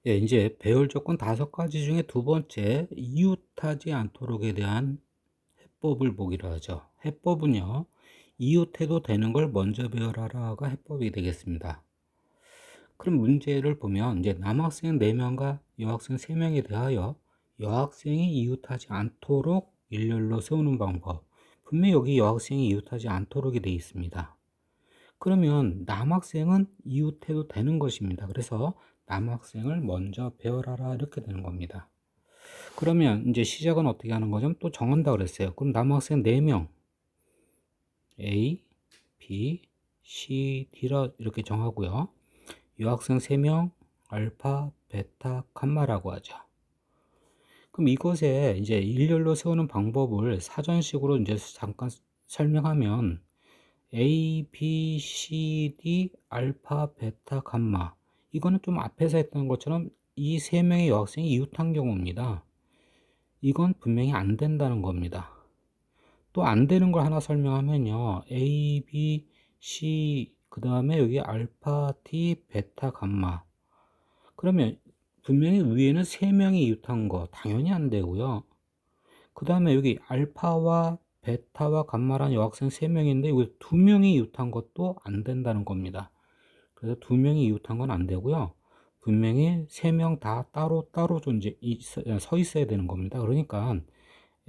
예, 이제 배열 조건 5가지 중에 두 번째, 이웃하지 않도록에 대한 해법을 보기로 하죠. 해법은요, 이웃해도 되는 걸 먼저 배열하라가 해법이 되겠습니다. 그럼 문제를 보면, 이제 남학생 4명과 여학생 3명에 대하여 여학생이 이웃하지 않도록 일렬로 세우는 방법. 분명히 여기 여학생이 이웃하지 않도록이 되어 있습니다. 그러면 남학생은 이웃해도 되는 것입니다. 그래서 남학생을 먼저 배열하라 이렇게 되는 겁니다. 그러면 이제 시작은 어떻게 하는 거죠? 또 정한다 그랬어요. 그럼 남학생 4명 A, B, C, D라 이렇게 정하고요. 여학생 3명 알파, 베타, 감마라고 하죠. 그럼 이것에 이제 일렬로 세우는 방법을 사전식으로 이제 잠깐 설명하면 A, B, C, D, 알파, 베타, 감마. 이거는 좀 앞에서 했던 것처럼 이 세 명의 여학생이 이웃한 경우입니다. 이건 분명히 안 된다는 겁니다. 또 안 되는 걸 하나 설명하면요. A, B, C, 그 다음에 여기 알파, T, 베타, 감마. 그러면 분명히 위에는 세 명이 이웃한 거 당연히 안 되고요. 그 다음에 여기 알파와 베타와 감마란 여학생 3명인데 여기 2명이 이웃한 것도 안 된다는 겁니다. 그래서 2명이 이웃한 건 안 되고요. 분명히 3명 다 따로 서 있어야 되는 겁니다. 그러니까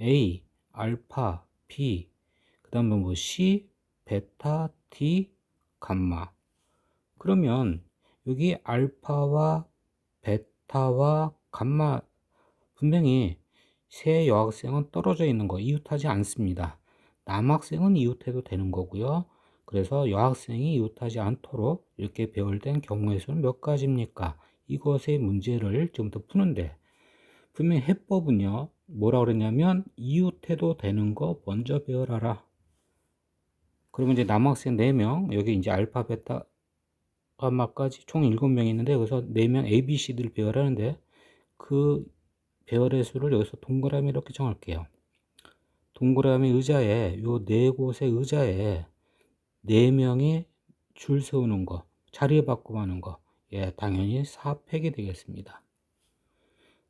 A, 알파, B, 그 다음에 뭐 C, 베타, T, 감마. 그러면 여기 알파와 베타와 감마 분명히 세 여학생은 떨어져 있는 거 이웃하지 않습니다. 남학생은 이웃해도 되는 거고요. 그래서 여학생이 이웃하지 않도록 이렇게 배열된 경우의 수는 몇 가지입니까? 이것의 문제를 지금부터 푸는데 분명히 해법은요. 뭐라 그랬냐면 이웃해도 되는 거 먼저 배열하라. 그러면 이제 남학생 4명 여기 이제 알파 베타 감마까지 총 7명이 있는데 여기서 4명 A, B, C, D를 배열하는데 그 배열의 수를 여기서 동그라미 이렇게 정할게요. 동그라미 의자에 요 네 곳의 의자에 4명이 줄 세우는 거, 자리 바꿈하는 거, 예, 당연히 4팩이 되겠습니다.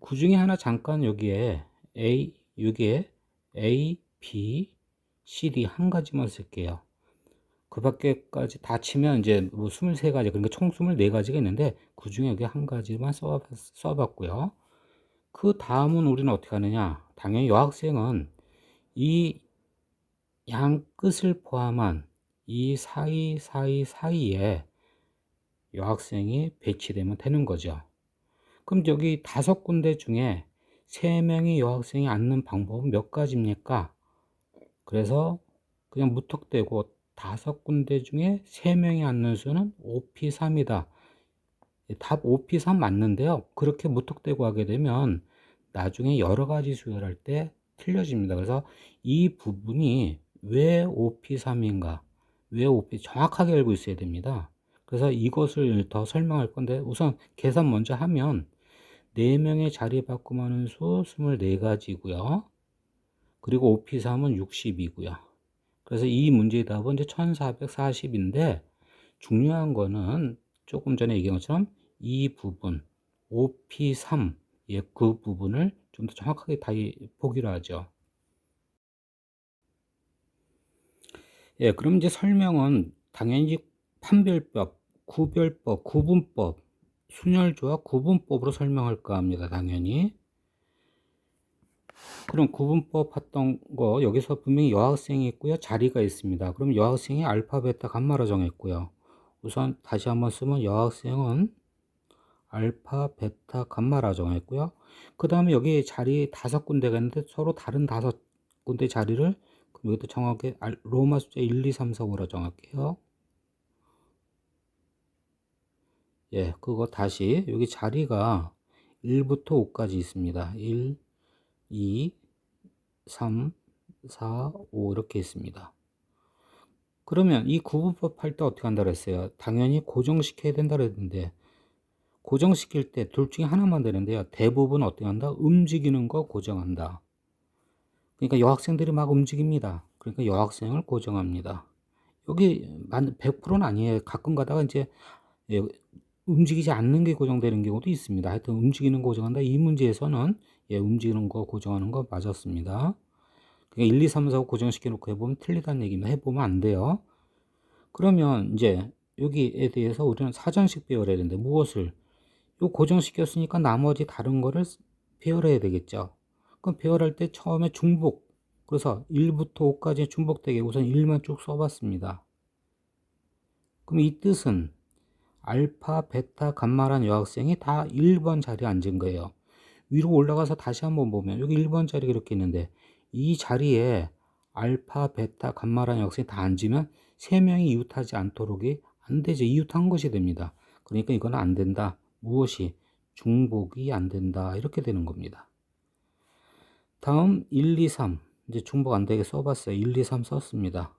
그 중에 하나 잠깐 여기에 A, B, C, D 한 가지만 쓸게요. 그 밖에까지 다 치면 이제 뭐 23가지, 그러니까 총 24가지가 있는데 그 중에 여기 한 가지만 써봤고요. 그 다음은 우리는 어떻게 하느냐? 당연히 여학생은 이 양 끝을 포함한 이 사이에 여학생이 배치되면 되는 거죠. 그럼 여기 5군데 중에 3명의 여학생이 앉는 방법은 몇 가지입니까? 그래서 그냥 무턱대고 5군데 중에 3명이 앉는 수는 5P3이다. 답 5P3 맞는데요. 그렇게 무턱대고 하게 되면 나중에 여러 가지 수열할 때 틀려집니다. 그래서 이 부분이 왜 5P3인가, 왜 5P 정확하게 알고 있어야 됩니다. 그래서 이것을 더 설명할 건데 우선 계산 먼저 하면 4명의 자리 바꿈하는 수 24가지고요. 그리고 5P3은 60이고요. 그래서 이 문제의 답은 이제 1440인데 중요한 거는 조금 전에 얘기한 것처럼 이 부분 OP3 예, 그 부분을 좀 더 정확하게 다 보기로 하죠. 예, 그럼 이제 설명은 당연히 판별법, 구별법, 구분법, 순열조합 구분법으로 설명할까 합니다. 당연히. 그럼 구분법 했던 거 여기서 분명히 여학생이 있고요. 자리가 있습니다. 그럼 여학생이 알파, 베타, 감마로 정했고요. 우선 다시 한번 쓰면 여학생은 알파, 베타, 감마라 정했고요. 그 다음에 여기 자리 5군데가 있는데 서로 다른 5군데 자리를 여기도 정확하게 로마 숫자 1, 2, 3, 4, 5로 정할게요. 예, 그거 다시 여기 자리가 1부터 5까지 있습니다. 1, 2, 3, 4, 5 이렇게 있습니다. 그러면 이 구분법 할 때 어떻게 한다 그랬어요? 당연히 고정시켜야 된다 그랬는데 고정시킬 때 둘 중에 하나만 되는데요. 대부분 어떻게 한다? 움직이는 거 고정한다. 그러니까 여학생들이 막 움직입니다. 그러니까 여학생을 고정합니다. 여기 100%는 아니에요. 가끔 가다가 이제 움직이지 않는 게 고정되는 경우도 있습니다. 하여튼 움직이는 거 고정한다. 이 문제에서는 움직이는 거 고정하는 거 맞았습니다. 그러니까 1, 2, 3, 4, 5 고정시켜 놓고 해보면 틀리다는 얘기입니다. 해보면 안 돼요. 그러면 이제 여기에 대해서 우리는 사전식 배열해야 되는데 무엇을? 요 고정시켰으니까 나머지 다른 거를 배열해야 되겠죠. 그럼 배열할 때 처음에 중복, 그래서 1부터 5까지 중복되게 우선 1만 쭉 써봤습니다. 그럼 이 뜻은 알파, 베타, 감마란 여학생이 다 1번 자리에 앉은 거예요. 위로 올라가서 다시 한번 보면 여기 1번 자리가 이렇게 있는데 이 자리에 알파, 베타, 감마란 여학생이 다 앉으면 3명이 이웃하지 않도록이 안 되죠. 이웃한 것이 됩니다. 그러니까 이건 안 된다. 무엇이? 중복이 안 된다. 이렇게 되는 겁니다. 다음 1, 2, 3 이제 중복 안 되게 써봤어요. 1, 2, 3 썼습니다.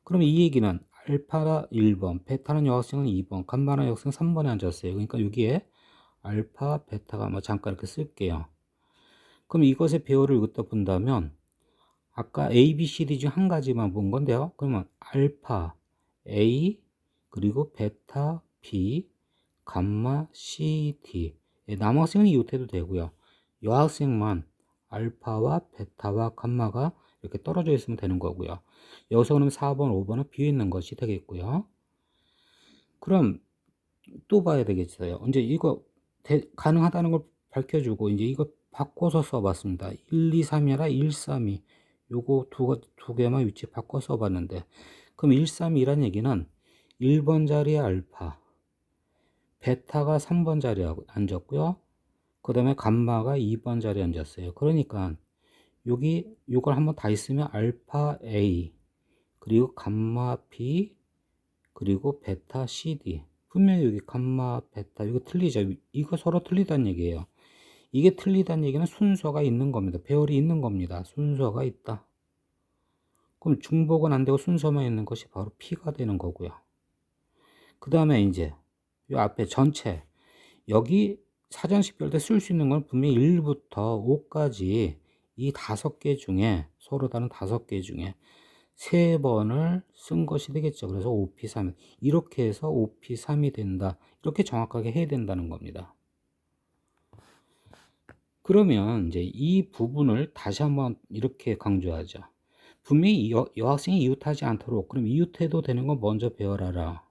그럼 이 얘기는 알파가 1번, 베타는 여학생은 2번, 감마는 여학생은 3번에 앉았어요. 그러니까 여기에 알파, 베타가 잠깐 이렇게 쓸게요. 그럼 이것의 배열을 여기다 본다면 아까 A, B, C, D 중 한 가지만 본 건데요. 그러면 알파 A 그리고 베타 B 감마 C, D 남학생은 이웃해도 되고요. 여학생만 알파와 베타와 감마가 이렇게 떨어져 있으면 되는 거고요. 여기서 그러면 4번, 5번은 비어 있는 것이 되겠고요. 그럼 또 봐야 되겠어요. 이제 이거 가능하다는 걸 밝혀주고 이제 이거 바꿔서 써봤습니다. 1, 2, 3이라 1, 3, 2 요거 두 개만 위치 바꿔 써봤는데 그럼 1, 3, 2란 얘기는 1번 자리에 알파 베타가 3번 자리에 앉았고요. 그 다음에 감마가 2번 자리에 앉았어요. 그러니까 여기 요걸 한번 다 있으면 알파 A 그리고 감마 B 그리고 베타 CD 분명히 여기 감마 베타 이거 틀리죠. 이거 서로 틀리다는 얘기예요. 이게 틀리다는 얘기는 순서가 있는 겁니다. 배열이 있는 겁니다. 순서가 있다. 그럼 중복은 안 되고 순서만 있는 것이 바로 P가 되는 거고요. 그 다음에 이제 이 앞에 전체 여기 사전식 별때 쓸 수 있는 건 분명히 1부터 5까지 이 5개 중에 서로 다른 5개 중에 3번을 쓴 것이 되겠죠. 그래서 5P3 이렇게 해서 5P3이 된다. 이렇게 정확하게 해야 된다는 겁니다. 그러면 이제 이 부분을 다시 한번 이렇게 강조하죠. 분명히 여학생이 이웃하지 않도록 그럼 이웃해도 되는 건 먼저 배열하라.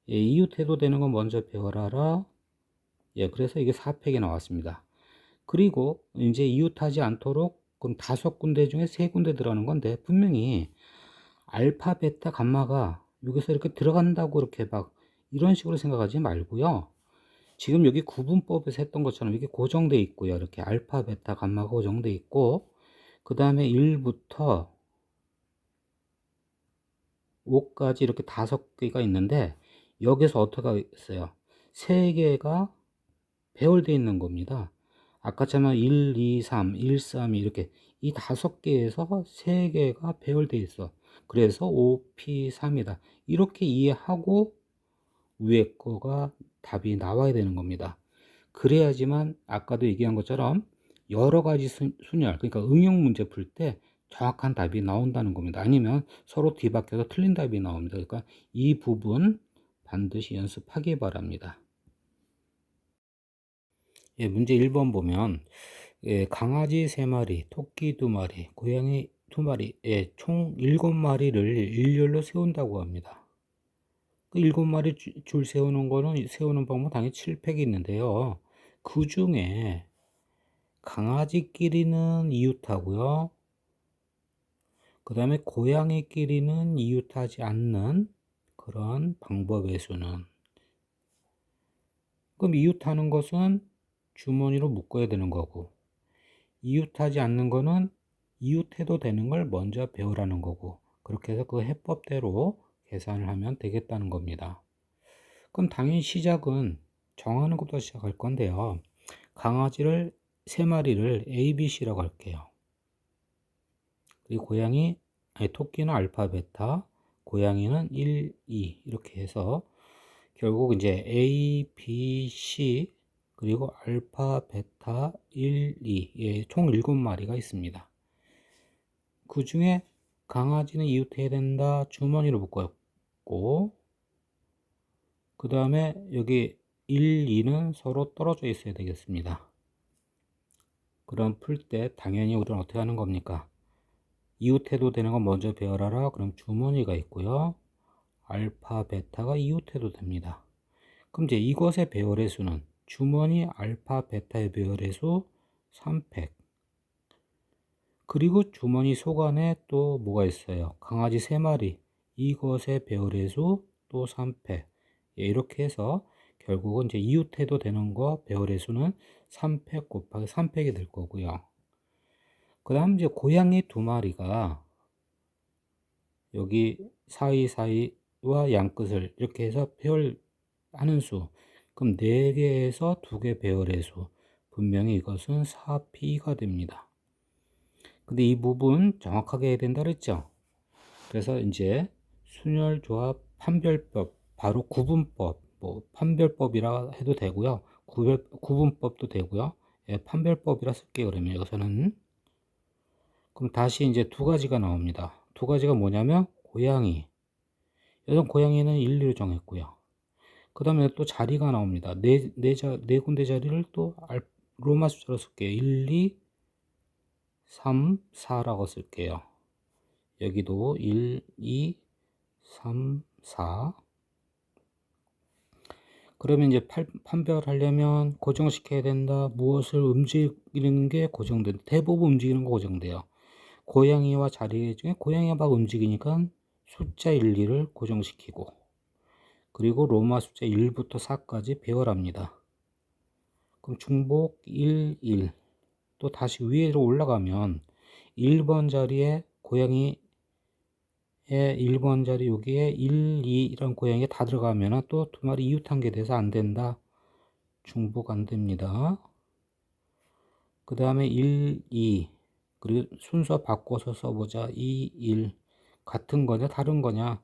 이웃해도 되는 건 먼저 배열하라. 그래서 이게 4팩이 나왔습니다. 그리고 이제 이웃하지 않도록 그럼 5군데 중에 3군데 들어가는 건데 분명히 알파, 베타, 감마가 여기서 이렇게 들어간다고 이렇게 막 이런 식으로 생각하지 말고요. 지금 여기 구분법에서 했던 것처럼 이게 고정돼 있고요. 이렇게 알파, 베타, 감마가 고정돼 있고 그 다음에 1부터 5까지 이렇게 5개가 있는데 여기서 어떻게 했어요? 3개가 배열되어 있는 겁니다. 아까처럼 1, 2, 3, 1, 3 이렇게 이 5개에서 3개가 배열되어 있어. 그래서 OP3이다. 이렇게 이해하고 위에 거가 답이 나와야 되는 겁니다. 그래야지만 아까도 얘기한 것처럼 여러 가지 순열, 그러니까 응용 문제 풀 때 정확한 답이 나온다는 겁니다. 아니면 서로 뒤바뀌어서 틀린 답이 나옵니다. 그러니까 이 부분 반드시 연습하기 바랍니다. 문제 1번 보면 강아지 3마리, 토끼 2마리, 고양이 2마리, 총 7마리를 일렬로 세운다고 합니다. 그 7마리 줄 세우는 거는 세우는 방법 당연히 7팩이 있는데요. 그 중에 강아지끼리는 이웃하고요. 그 다음에 고양이끼리는 이웃하지 않는 그런 방법의 수는 그럼 이웃하는 것은 주머니로 묶어야 되는 거고 이웃하지 않는 거는 이웃해도 되는 걸 먼저 배우라는 거고 그렇게 해서 그 해법대로 계산을 하면 되겠다는 겁니다. 그럼 당연히 시작은 정하는 것부터 시작할 건데요. 강아지를 3마리를 A, B, C라고 할게요. 그리고 고양이, 아니 토끼는 알파, 베타, 고양이는 1, 2 이렇게 해서 결국 이제 A, B, C 그리고 알파, 베타, 1, 2 총 7마리가 있습니다. 그 중에 강아지는 이웃해야 된다 주머니로 묶었고 그 다음에 여기 1, 2는 서로 떨어져 있어야 되겠습니다. 그럼 풀 때 당연히 우리는 어떻게 하는 겁니까? 이웃해도 되는 건 먼저 배열하라. 그럼 주머니가 있고요. 알파, 베타가 이웃해도 됩니다. 그럼 이제 이것의 배열의 수는 주머니 알파, 베타의 배열의 수 3팩. 그리고 주머니 속 안에 또 뭐가 있어요? 강아지 3마리. 이것의 배열의 수 또 3팩. 예, 이렇게 해서 결국은 이제 이웃해도 되는 거 배열의 수는 3팩 곱하기 3팩이 될 거고요. 그 다음 이제 고양이 2마리가 여기 사이사이와 양끝을 이렇게 해서 배열하는 수. 그럼 4개에서 2개 배열의 수. 분명히 이것은 4p가 됩니다. 근데 이 부분 정확하게 해야 된다 그랬죠? 그래서 이제 순열조합 판별법, 바로 구분법, 뭐 판별법이라 해도 되고요. 구분법도 되고요. 예, 판별법이라 쓸게요. 그러면 여기서는. 그럼 다시 이제 2가지가 나옵니다. 2가지가 뭐냐면 고양이. 여기서 고양이는 1, 2로 정했고요. 그 다음에 또 자리가 나옵니다. 네 군데 자리를 또 로마 숫자로 쓸게요. 1, 2, 3, 4라고 쓸게요. 여기도 1, 2, 3, 4. 그러면 이제 판별하려면 고정시켜야 된다. 무엇을 움직이는 게 고정된다. 대부분 움직이는 거 고정돼요. 고양이와 자리 중에 고양이가 막 움직이니까 숫자 1, 2를 고정시키고, 그리고 로마 숫자 1부터 4까지 배열합니다. 그럼 중복 1, 1. 또 다시 위로 올라가면 1번 자리에 고양이의 1번 자리 여기에 1, 2 이런 고양이 다 들어가면 또 2마리 이웃한 게 돼서 안 된다. 중복 안 됩니다. 그 다음에 1, 2. 그리고 순서 바꿔서 써보자. 2, 1. 같은 거냐 다른 거냐?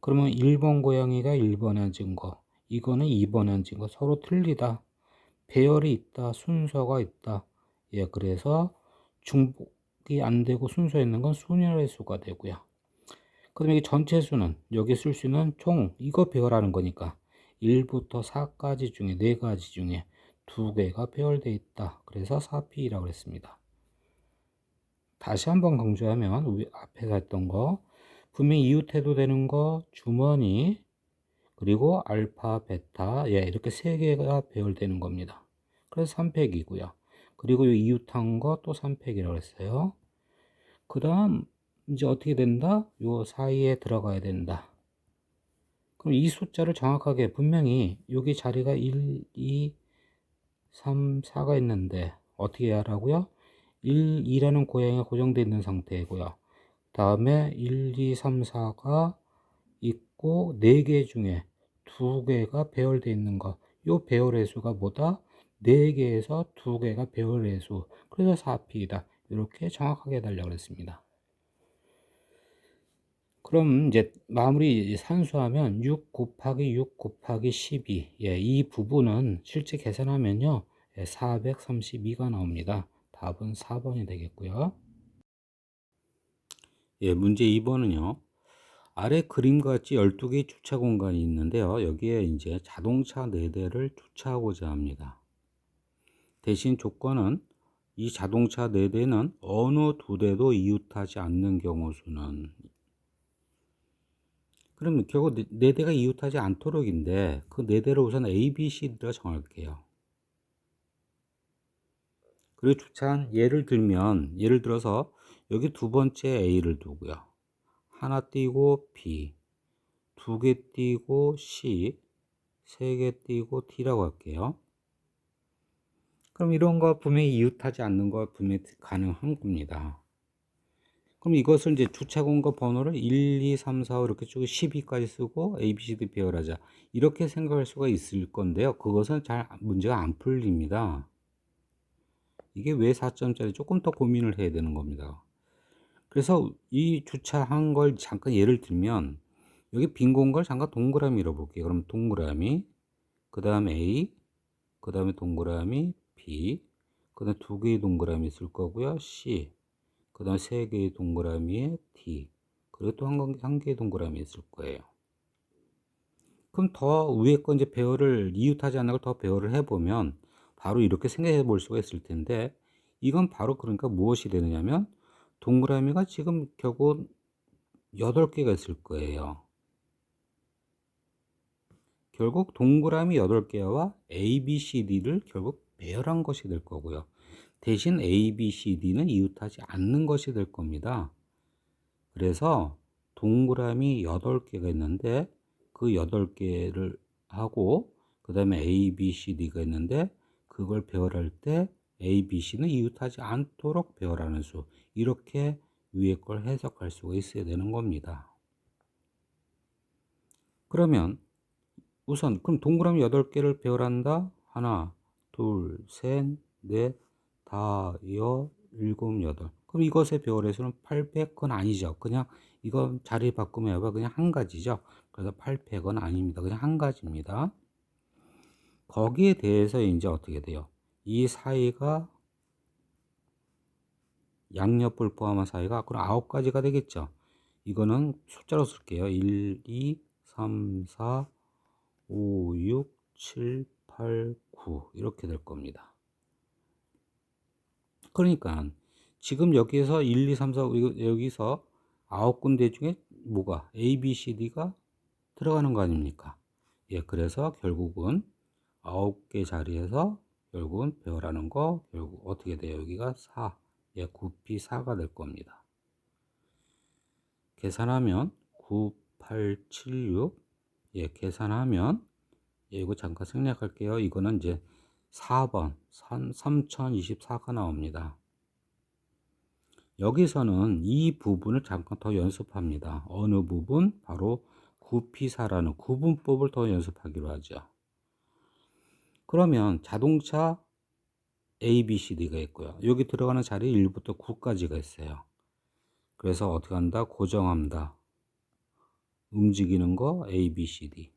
그러면 1번 고양이가 1번에 앉은 거, 이거는 2번에 앉은 거 서로 틀리다. 배열이 있다. 순서가 있다. 예, 그래서 중복이 안 되고 순서 있는 건 순열의 수가 되고요. 그다음에 이 전체 수는 여기 쓸 수 있는 총 이거 배열하는 거니까 1부터 4까지 중에 4가지 중에 2개가 배열되어 있다. 그래서 4P라고 했습니다. 다시 한번 강조하면 우리 앞에서 했던 거 분명히 이웃해도 되는 거 주머니 그리고 알파, 베타 예, 이렇게 3개가 배열되는 겁니다. 그래서 3팩이고요. 그리고 이 이웃한 거 또 3팩이라고 했어요. 그 다음 이제 어떻게 된다? 요 사이에 들어가야 된다. 그럼 이 숫자를 정확하게 분명히 여기 자리가 1, 2, 3, 4가 있는데 어떻게 하라고요? 1, 2라는 고양이가 고정되어 있는 상태이고요. 다음에 1, 2, 3, 4가 있고 4개 중에 2개가 배열되어 있는 거. 요 배열의 수가 뭐다? 4개에서 2개가 배열의 수. 그래서 4P이다. 이렇게 정확하게 해달라고 했습니다. 그럼 이제 마무리 산수하면 6 곱하기 6 곱하기 12. 예, 이 부분은 실제 계산하면요. 432가 나옵니다. 답은 4번이 되겠고요. 예, 문제 2번은요. 아래 그림과 같이 12개의 주차 공간이 있는데요. 여기에 이제 자동차 4대를 주차하고자 합니다. 대신 조건은 이 자동차 4대는 어느 2대도 이웃하지 않는 경우 수는, 그러면 결국 4대가 이웃하지 않도록인데 그 4대를 우선 A, B, C, D가 정할게요. 그리고 주차한 예를 들면 예를 들어서 여기 2번째 A를 두고요. 하나 띄고 B, 2개 띄고 C, 3개 띄고 D라고 할게요. 그럼 이런 거 분명히 이웃하지 않는 거 분명히 가능한 겁니다. 그럼 이것을 이제 주차 공간 번호를 1, 2, 3, 4, 5 이렇게 쭉 12까지 쓰고 A, B, C, D 배열하자. 이렇게 생각할 수가 있을 건데요. 그것은 잘 문제가 안 풀립니다. 이게 왜 4점짜리 조금 더 고민을 해야 되는 겁니다. 그래서 이 주차한 걸 잠깐 예를 들면 여기 빈 공간을 잠깐 동그라미로 볼게요. 그럼 동그라미, 그 다음 A, 그 다음에 동그라미 B, 그 다음에 2개의 동그라미 있을 거고요. C, 그 다음에 3개의 동그라미에 D, 그리고 또 한 개의 동그라미 있을 거예요. 그럼 더 위에 거 이제 배열을 이웃하지 않는 걸 더 배열을 해 보면 바로 이렇게 생각해 볼 수가 있을 텐데, 이건 바로 그러니까 무엇이 되느냐면 동그라미가 지금 결국 8 개가 있을 거예요. 결국 동그라미 8 개와 ABCD를 결국 배열한 것이 될 거고요. 대신 ABCD는 이웃하지 않는 것이 될 겁니다. 그래서 동그라미 8개가 있는데 그 8개를 하고 그 다음에 ABCD가 있는데 그걸 배열할 때 ABC는 이웃하지 않도록 배열하는 수, 이렇게 위에 걸 해석할 수가 있어야 되는 겁니다. 그러면 우선 그럼 동그라미 8개를 배열한다. 하나, 둘, 셋, 넷, 다, 여, 일곱, 여덟. 그럼 이것의 배열에서는 800은 아니죠. 그냥 이거 자리 바꾸면 해봐. 그냥 한 가지죠. 그래서 800은 아닙니다. 그냥 한 가지입니다. 거기에 대해서 이제 어떻게 돼요? 이 사이가 양옆을 포함한 사이가 그럼 9가지가 되겠죠. 이거는 숫자로 쓸게요. 1, 2, 3, 4, 5, 6, 7, 8, 9 이렇게 될 겁니다. 그러니까 지금 여기에서 1, 2, 3, 4, 여기서 9군데 중에 뭐가 A, B, C, D가 들어가는 거 아닙니까? 예, 그래서 결국은 9개 자리에서 결국은 배열하는 거 결국 어떻게 돼요? 여기가 4, 예, 9P 4가 될 겁니다. 계산하면 9, 8, 7, 6, 예, 계산하면 예, 이거 잠깐 생략할게요. 이거는 이제 4번 3024가 나옵니다. 여기서는 이 부분을 잠깐 더 연습합니다. 어느 부분? 바로 구피사라는 구분법을 더 연습하기로 하죠. 그러면 자동차 A, B, C, D가 있고요. 여기 들어가는 자리 1부터 9까지가 있어요. 그래서 어떻게 한다? 고정합니다. 움직이는 거 A, B, C, D.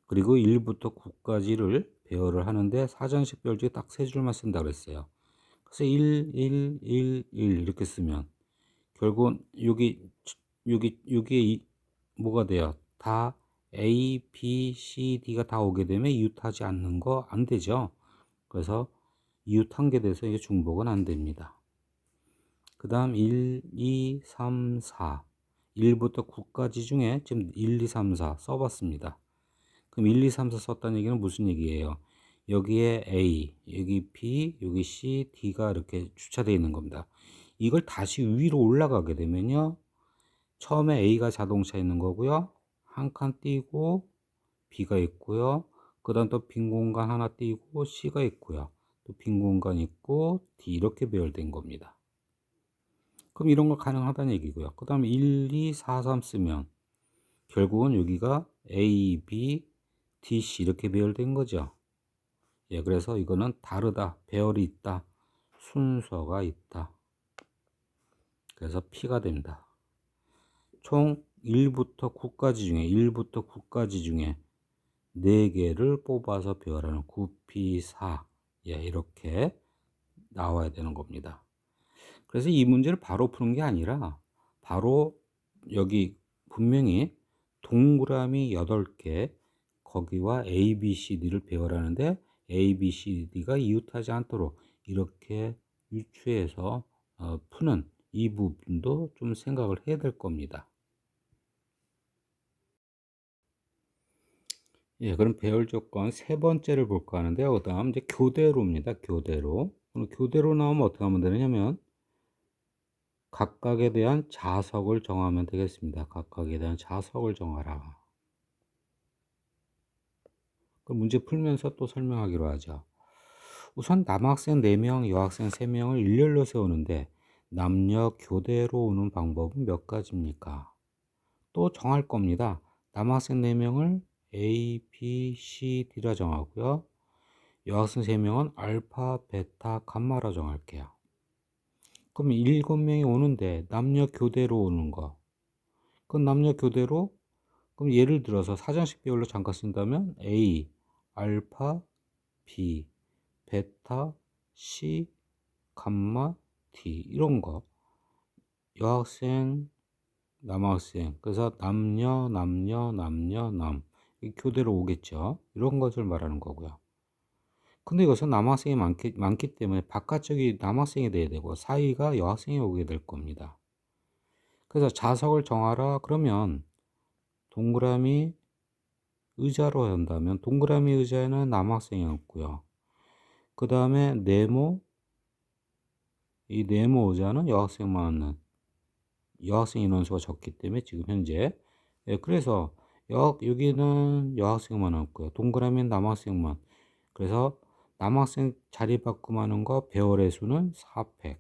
그리고 1부터 9까지를 배열을 하는데 사전식 별주에 딱 3줄만 쓴다 그랬어요. 그래서 1, 1, 1, 1 이렇게 쓰면 결국은 여기 뭐가 돼요? 다 A, B, C, D가 다 오게 되면 이웃하지 않는 거 안 되죠. 그래서 이웃한 게 돼서 이게 중복은 안 됩니다. 그 다음 1, 2, 3, 4 1부터 9까지 중에 지금 1, 2, 3, 4 써봤습니다. 그럼 1, 2, 3, 4 썼다는 얘기는 무슨 얘기예요? 여기에 A, 여기 B, 여기 C, D가 이렇게 주차되어 있는 겁니다. 이걸 다시 위로 올라가게 되면요. 처음에 A가 자동차 있는 거고요. 한 칸 띄고 B가 있고요. 그 다음 또 빈 공간 하나 띄고 C가 있고요. 또 빈 공간 있고 D 이렇게 배열된 겁니다. 그럼 이런 거 가능하다는 얘기고요. 그 다음에 1, 2, 4, 3 쓰면 결국은 여기가 A, B, D, C 이렇게 배열된 거죠. 예, 그래서 이거는 다르다, 배열이 있다, 순서가 있다. 그래서 P가 됩니다. 총 1부터 9까지 중에 4개를 뽑아서 배열하는 9P4. 예, 이렇게 나와야 되는 겁니다. 그래서 이 문제를 바로 푸는 게 아니라 바로 여기 분명히 동그라미 8개 거기와 A, B, C, D를 배열하는데 A, B, C, D가 이웃하지 않도록 이렇게 유추해서 푸는 이 부분도 좀 생각을 해야 될 겁니다. 예, 그럼 배열 조건 세 번째를 볼까 하는데요. 그 다음 이제 교대로입니다. 교대로. 그럼 교대로 나오면 어떻게 하면 되냐면 각각에 대한 자석을 정하면 되겠습니다. 각각에 대한 자석을 정하라. 그 문제 풀면서 또 설명하기로 하죠. 우선 남학생 4명, 여학생 3명을 일렬로 세우는데 남녀 교대로 오는 방법은 몇 가지입니까? 또 정할 겁니다. 남학생 4명을 A, B, C, D라 정하고요. 여학생 3명은 알파, 베타, 감마라 정할게요. 그럼 7명이 오는데 남녀 교대로 오는 거. 그럼 남녀 교대로 그럼 예를 들어서 사전식 비율로 잠깐 쓴다면 A, 알파, B, 베타, C, 감마, D 이런 거 여학생 남학생. 그래서 남녀, 남녀, 남녀, 남. 이 교대로 오겠죠. 이런 것을 말하는 거고요. 근데 이것은 남학생이 많기 때문에 바깥쪽이 남학생이 돼야 되고 사이가 여학생이 오게 될 겁니다. 그래서 좌석을 정하라 그러면 동그라미 의자로 한다면 동그라미 의자에는 남학생이 없고요. 그 다음에 네모, 이 네모 의자는 여학생만 앉는, 여학생 인원수가 적기 때문에 지금 현재, 예, 그래서 여기는 여학생만 없고요. 동그라미는 남학생만. 그래서 남학생 자리 바꿈하는 거 배열의 수는 4팩.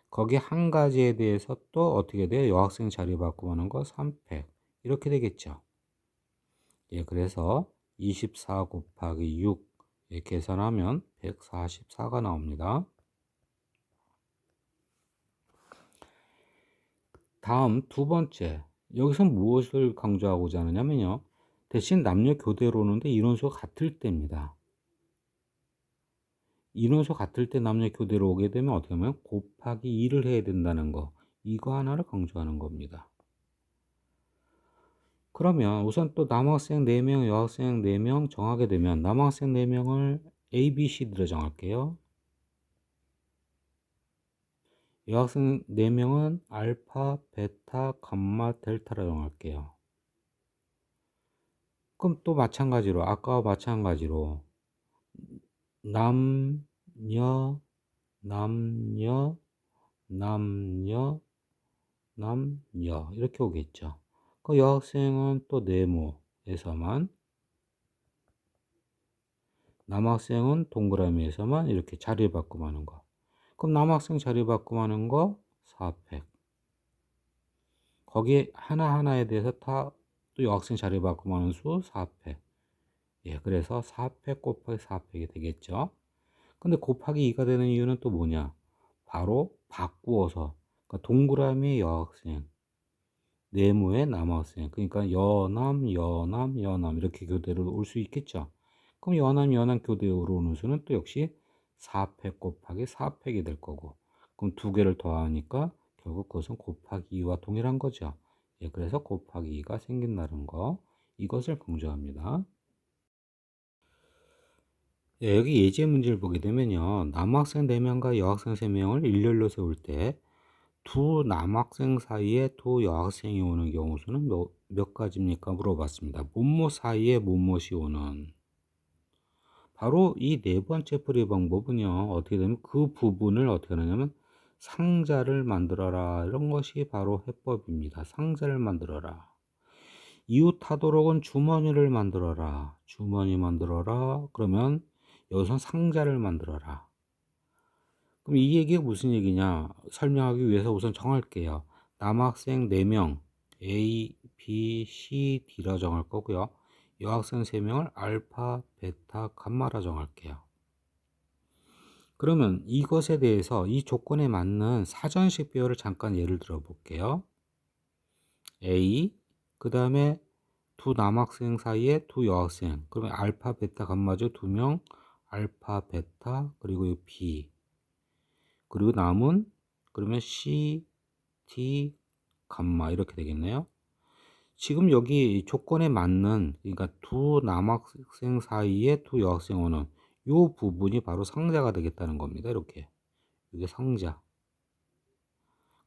거기 한 가지에 대해서 또 어떻게 돼요? 여학생 자리 바꿈하는 거 3팩. 이렇게 되겠죠. 예, 그래서 24 곱하기 6 계산하면 144가 나옵니다. 다음 두 번째, 여기서 무엇을 강조하고자 하느냐면요. 대신 남녀 교대로 오는데 인원수가 같을 때입니다. 인원수 같을 때 남녀 교대로 오게 되면 어떻게 하면 곱하기 2를 해야 된다는 거. 이거 하나를 강조하는 겁니다. 그러면 우선 또 남학생 4명, 여학생 4명 정하게 되면 남학생 4명을 A, B, C로 정할게요. 여학생 4명은 알파, 베타, 감마, 델타로 정할게요. 그럼 또 마찬가지로 아까와 마찬가지로 남녀, 남녀, 남녀, 남녀 이렇게 오겠죠. 그 여학생은 또 네모에서만, 남학생은 동그라미에서만 이렇게 자리 바꿈하는 거. 그럼 남학생 자리 바꿈하는 거 4팩. 거기에 하나하나에 대해서 다 또 여학생 자리 바꿈하는 수 4팩. 예, 그래서 4팩 곱하기 4팩이 되겠죠. 근데 곱하기 2가 되는 이유는 또 뭐냐? 바로 바꾸어서, 그러니까 동그라미 여학생, 네모의 남학생, 그러니까 여남, 여남, 여남 이렇게 교대로 올 수 있겠죠. 그럼 여남, 여남 교대로 오는 수는 또 역시 4팩 곱하기 4팩이 될 거고, 그럼 두 개를 더하니까 결국 그것은 곱하기 2와 동일한 거죠. 예, 그래서 곱하기 2가 생긴다는 거, 이것을 강조합니다. 예, 여기 예제 문제를 보게 되면요. 남학생 4명과 여학생 3명을 일렬로 세울 때 두 남학생 사이에 두 여학생이 오는 경우 수는 몇 가지입니까? 물어봤습니다. 뭐뭐 사이에 뭐뭐이 오는. 바로 이 네 번째 풀이 방법은요. 어떻게 되면 그 부분을 어떻게 하느냐면 상자를 만들어라. 이런 것이 바로 해법입니다. 상자를 만들어라. 이웃하도록은 주머니를 만들어라. 주머니 만들어라. 그러면 여기서 상자를 만들어라. 그럼 이 얘기가 무슨 얘기냐 설명하기 위해서 우선 정할게요. 남학생 4명 A, B, C, D라 정할 거고요. 여학생 3명을 알파, 베타, 감마라 정할게요. 그러면 이것에 대해서 이 조건에 맞는 사전식 배열을 잠깐 예를 들어 볼게요. A, 그 다음에 두 남학생 사이에 두 여학생, 그러면 알파, 베타, 감마죠. 2명 알파, 베타, 그리고 B, 그리고 남은 그러면 C, D, 감마 이렇게 되겠네요. 지금 여기 조건에 맞는, 그러니까 두 남학생 사이에 두 여학생 오는 요 부분이 바로 상자가 되겠다는 겁니다. 이렇게 이게 상자.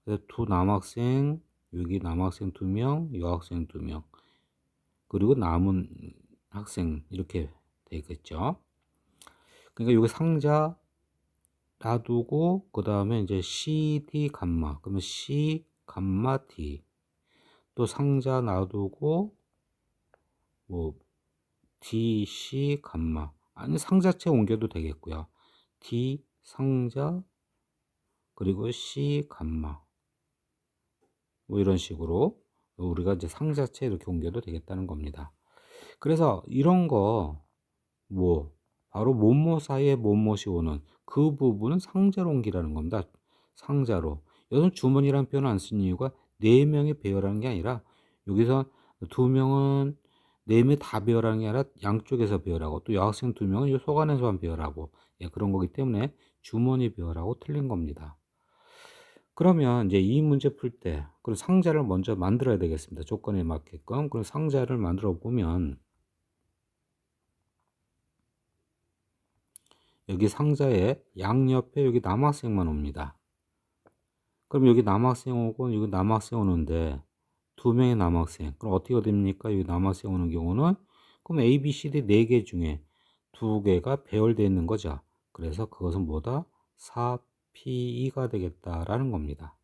그래서 두 남학생, 여기 남학생 2명, 여학생 2명, 그리고 남은 학생 이렇게 되겠죠. 그러니까 여기 상자 놔두고 그 다음에 이제 C, D, 감마, 그러면 C, 감마, D. 또 상자 놔두고 뭐 D, C, 감마, 아니 상자체 옮겨도 되겠고요. D, 상자, 그리고 C, 감마, 뭐 이런 식으로 우리가 이제 상자체 이렇게 옮겨도 되겠다는 겁니다. 그래서 이런 거 뭐 바로 뭐뭐 사이에 뭐뭐이 오는 그 부분은 상자로 옮기라는 겁니다. 상자로. 여기서 주머니라는 표현을 안 쓴 이유가 4명이 배열하는 게 아니라 여기서 2명은 4명이 다 배열하는 게 아니라 양쪽에서 배열하고 또 여학생 2명은 이 속 안에서만 배열하고, 예, 그런 거기 때문에 주머니 배열하고 틀린 겁니다. 그러면 이제 이 문제 풀 때 그 상자를 먼저 만들어야 되겠습니다, 조건에 맞게끔. 그럼 상자를 만들어 보면 여기 상자에 양옆에 여기 남학생만 옵니다. 그럼 여기 남학생 오고 여기 남학생 오는데 두 명의 남학생. 그럼 어떻게 됩니까? 여기 남학생 오는 경우는 그럼 A, B, C, D 네 개 중에 두 개가 배열되어 있는 거죠. 그래서 그것은 뭐다? 4P가 되겠다라는 겁니다.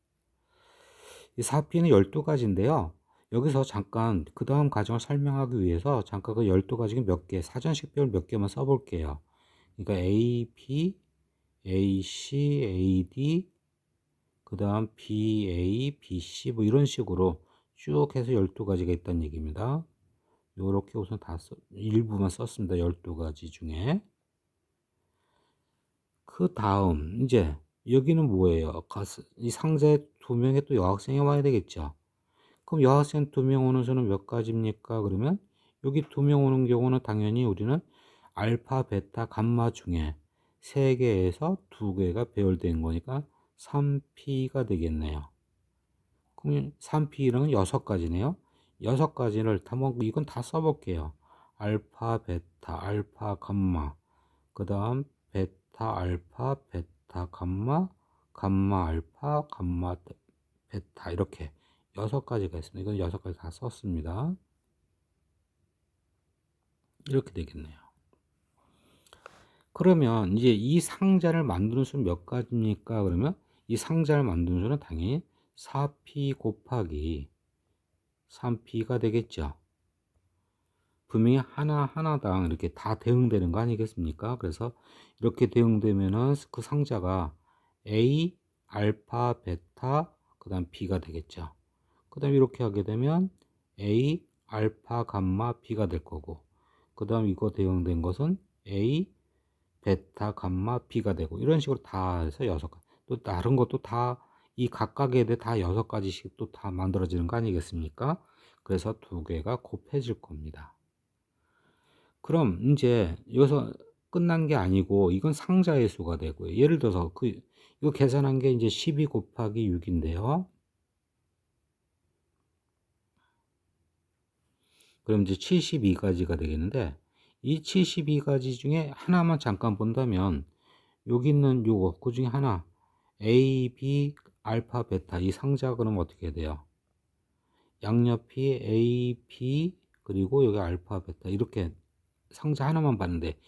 이 4P는 12가지인데요. 여기서 잠깐 그 다음 과정을 설명하기 위해서 잠깐 그 12가지 중 몇 개, 사전식별 몇 개만 써볼게요. 그러니까 A, B, A, C, A, D, 그 다음 B, A, B, C 뭐 이런 식으로 쭉 해서 12가지가 있다는 얘기입니다. 요렇게 우선 일부만 썼습니다. 12가지 중에. 그 다음 이제 여기는 뭐예요? 이 상자에 두 명의 또 여학생이 와야 되겠죠. 그럼 여학생 두 명 오는 수는 몇 가지입니까? 그러면 여기 두 명 오는 경우는 당연히 우리는 알파, 베타, 감마 중에 세 개에서 두 개가 배열된 거니까 3P가 되겠네요. 그럼 3P는 6가지네요. 6가지를 한번 이건 다 써볼게요. 알파, 베타, 알파, 감마, 그 다음 베타, 알파, 베타, 감마, 감마, 알파, 감마, 베타 이렇게 6가지가 있습니다. 이건 6가지 다 썼습니다. 이렇게 되겠네요. 그러면 이제 이 상자를 만드는 수는 몇 가지입니까? 그러면 이 상자를 만드는 수는 당연히 4P 곱하기 3P가 되겠죠. 분명히 하나하나당 이렇게 다 대응되는 거 아니겠습니까? 그래서 이렇게 대응되면은 그 상자가 A, 알파, 베타, 그 다음 B가 되겠죠. 그 다음 이렇게 하게 되면 A, 알파, 감마, B가 될 거고, 그 다음 이거 대응된 것은 A, 베타, 감마, B가 되고, 이런 식으로 다 해서 6가지. 또 다른 것도 다 이 각각에 대해 다 6가지씩 또 다 만들어지는 거 아니겠습니까? 그래서 두 개가 곱해질 겁니다. 그럼 이제 여기서 끝난 게 아니고 이건 상자의 수가 되고요. 예를 들어서 이거 계산한 게 이제 12 곱하기 6인데요. 그럼 이제 72가지가 되겠는데 이 72가지 중에 하나만 잠깐 본다면 여기 있는 요거 그 중에 하나 A, B, 알파, 베타 이 상자 그럼 어떻게 돼요? 양옆이 A, B 그리고 여기 알파, 베타 이렇게 상자 하나만 봤는데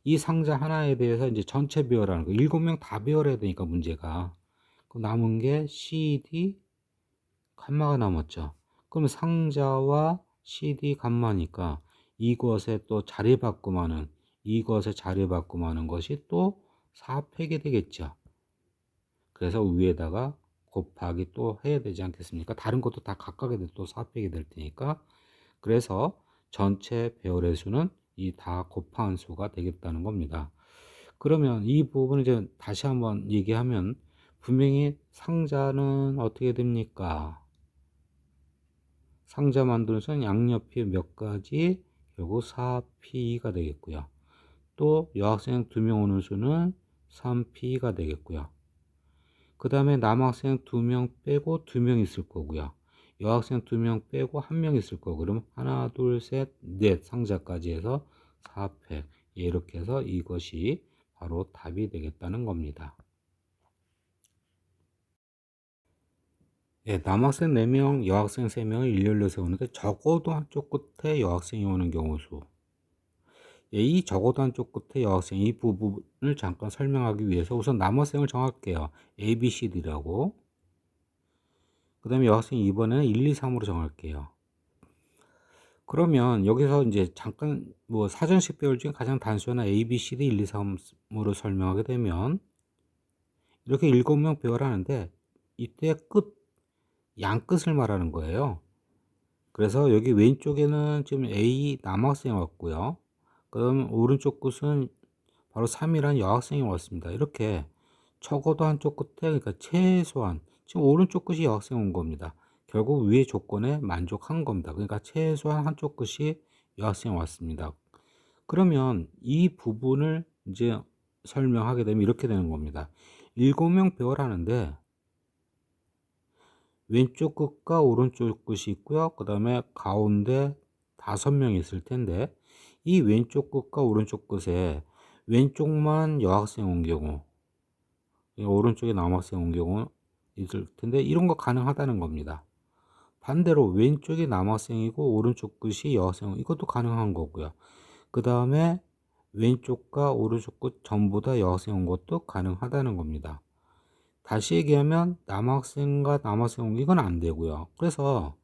이 상자 하나에 대해서 이제 전체 배열하는 거 7명 다 배열해야 되니까 문제가 그 남은 게 CD 감마가 남았죠. 그럼 상자와 CD 감마니까 이것에 또 자리바꿈하는 이것에 자리바꿈하는 것이 또 4팩이 되겠죠. 그래서 위에다가 곱하기 또 해야 되지 않겠습니까? 다른 것도 다 각각에 또 4팩이 될 테니까 그래서 전체 배열의 수는 이 다 곱한 수가 되겠다는 겁니다. 그러면 이 부분을 이제 다시 한번 얘기하면 분명히 상자는 어떻게 됩니까? 상자 만드는 수는 양옆이 몇 가지 결국 4P가 되겠고요. 또 여학생 2명 오는 수는 3P가 되겠고요. 그 다음에 남학생 2명 빼고 2명 있을 거고요. 여학생 2명 빼고 1명 있을 거고 그럼 하나 둘셋넷 상자까지 해서 4팩 이렇게 해서 이것이 바로 답이 되겠다는 겁니다. 예, 남학생 4명, 여학생 3명을 일렬로 세우는데 적어도 한쪽 끝에 여학생이 오는 경우 수. 예, 이 적어도 한쪽 끝에 여학생 이 부분을 잠깐 설명하기 위해서 우선 남학생을 정할게요. A, B, C, D라고. 그 다음에 여학생 2번에는 1, 2, 3으로 정할게요. 그러면 여기서 이제 잠깐 뭐 사전식 배열 중에 가장 단순한 A, B, C, D 1, 2, 3으로 설명하게 되면 이렇게 7명 배열하는데 이때 양끝을 말하는 거예요. 그래서 여기 왼쪽에는 지금 A 남학생이 왔고요. 그다음 오른쪽 끝은 바로 3이라는 여학생이 왔습니다. 이렇게 적어도 한쪽 끝에 그러니까 최소한 지금 오른쪽 끝이 여학생 온 겁니다. 결국 위의 조건에 만족한 겁니다. 그러니까 최소한 한쪽 끝이 여학생 왔습니다. 그러면 이 부분을 이제 설명하게 되면 이렇게 되는 겁니다. 7명 배열하는데 왼쪽 끝과 오른쪽 끝이 있고요. 그 다음에 가운데 5명 있을 텐데, 이 왼쪽 끝과 오른쪽 끝에 왼쪽만 여학생 온 경우, 오른쪽에 남학생 온 경우 있을 텐데, 이런 거 가능하다는 겁니다. 반대로 왼쪽이 남학생이고 오른쪽 끝이 여학생, 이것도 가능한 거고요. 그 다음에 왼쪽과 오른쪽 끝 전부 다 여학생 온 것도 가능하다는 겁니다. 다시 얘기하면 남학생과 남학생 온 이건 안 되고요. 그래서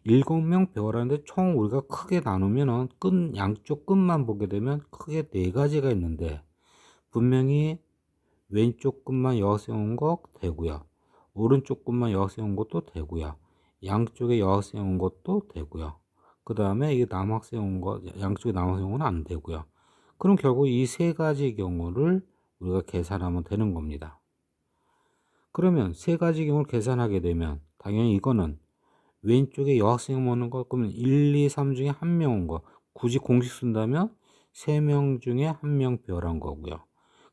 7명 배우라는데 총 우리가 크게 나누면은 양쪽 끝만 보게 되면 크게 4가지가 있는데, 분명히 왼쪽 끝만 여학생 온 거 되고요. 오른쪽 끝만 여학생 온 것도 되고요. 양쪽에 여학생 온 것도 되고요. 그 다음에 이게 남학생 온 거, 양쪽에 남학생 온 건 안 되고요. 그럼 결국 이 3가지 경우를 우리가 계산하면 되는 겁니다. 그러면 3가지 경우를 계산하게 되면 당연히 이거는 왼쪽에 여학생 오는 거, 그러면 1, 2, 3 중에 1명 온 거, 굳이 공식 쓴다면 3명 중에 1명 배열한 거고요.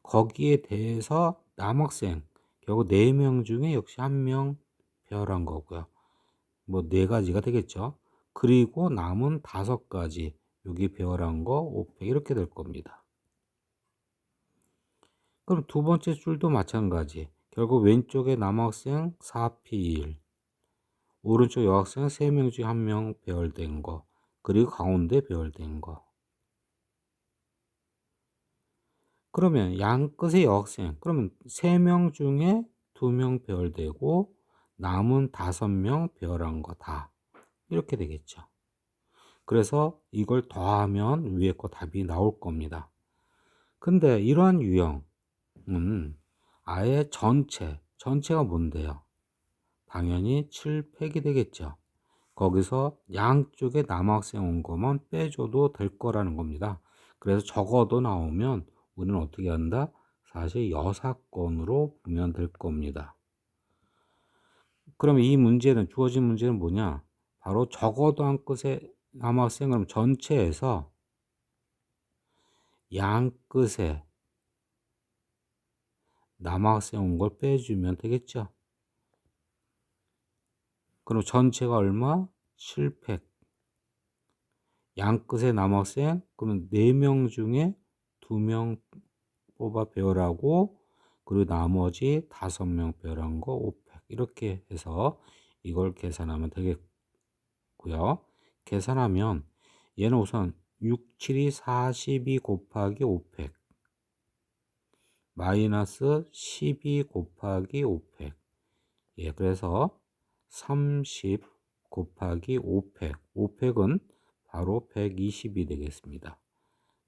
거기에 대해서 남학생, 결국 4명 중에 역시 1명 배열한 거고요. 뭐 4가지가 되겠죠. 그리고 남은 5가지, 여기 배열한 거 500 이렇게 될 겁니다. 그럼 두 번째 줄도 마찬가지. 결국 왼쪽에 남학생 4P1, 오른쪽 여학생 3명 중에 1명 배열된 거, 그리고 가운데 배열된 거. 그러면 양 끝의 여학생, 그러면 3명 중에 2명 배열되고 남은 5명 배열한 거 다 이렇게 되겠죠. 그래서 이걸 더하면 위에 거 답이 나올 겁니다. 근데 이러한 유형은 아예 전체가 뭔데요? 당연히 7팩이 되겠죠. 거기서 양쪽에 남학생 온 것만 빼줘도 될 거라는 겁니다. 그래서 적어도 나오면 우리는 어떻게 한다? 사실 여사건으로 보면 될 겁니다. 그럼 이 문제는, 주어진 문제는 뭐냐? 바로 적어도 한 끝에 남학생, 그럼 전체에서 양 끝에 남학생 온 걸 빼주면 되겠죠. 그럼 전체가 얼마? 7팩. 양 끝에 남학생, 그러면 4명 중에 2명 뽑아 배열하고, 그리고 나머지 5명 배열한 거 5팩. 이렇게 해서 이걸 계산하면 되겠고요. 계산하면 얘는 우선 6, 7이 42 곱하기 5팩 마이너스 12 곱하기 5팩. 예, 그래서 30 곱하기 5팩. 5팩은 바로 120이 되겠습니다.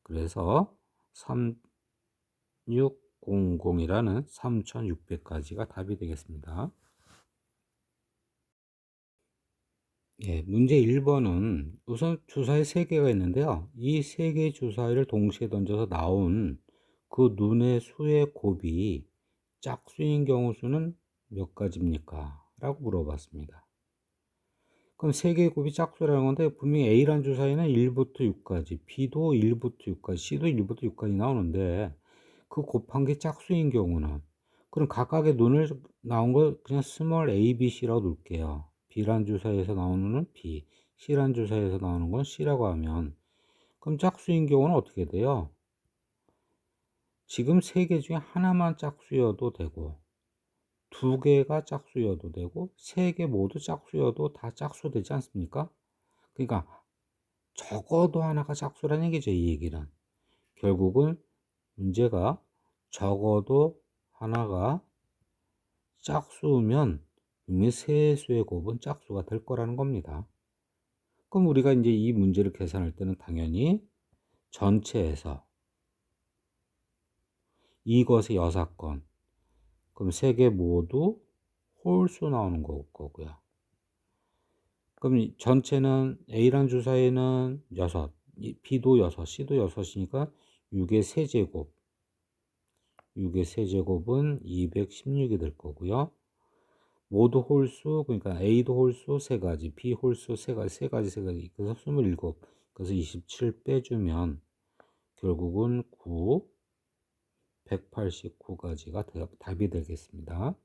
그래서 3600이라는 3600까지가 답이 되겠습니다. 예, 문제 1번은 우선 주사위 3개가 있는데요. 이 3개의 주사위를 동시에 던져서 나온 그 눈의 수의 곱이 짝수인 경우 수는 몇 가지입니까? 라고 물어봤습니다. 그럼 3개의 곱이 짝수라는 건데, 분명히 A란 주사위는 1부터 6까지, B도 1부터 6까지, C도 1부터 6까지 나오는데, 그 곱한 게 짝수인 경우는, 그럼 각각의 눈을 나온 걸 그냥 스몰 a, b, c라고 놓을게요. B란 주사위에서 나오는 건 B, C란 주사위에서 나오는 건 C라고 하면, 그럼 짝수인 경우는 어떻게 돼요? 지금 3개 중에 하나만 짝수여도 되고, 2개가 짝수여도 되고, 3개 모두 짝수여도 다 짝수 되지 않습니까? 그러니까 적어도 하나가 짝수라는 얘기죠. 이 얘기는 결국은 문제가 적어도 하나가 짝수면 이미 세 수의 곱은 짝수가 될 거라는 겁니다. 그럼 우리가 이제 이 문제를 계산할 때는 당연히 전체에서 이것의 여사건, 그럼 세 개 모두 홀수 나오는 거고요. 그럼 전체는 A란 주사위는 6, B도 6, C도 6이니까 6의 세제곱, 6의 세제곱은 216이 될 거고요. 모두 홀수, 그러니까 A도 홀수 3가지, B 홀수 3가지, 3가지, 그래서 27. 그래서 27 빼주면 결국은 9, 189가지가 답이 되겠습니다.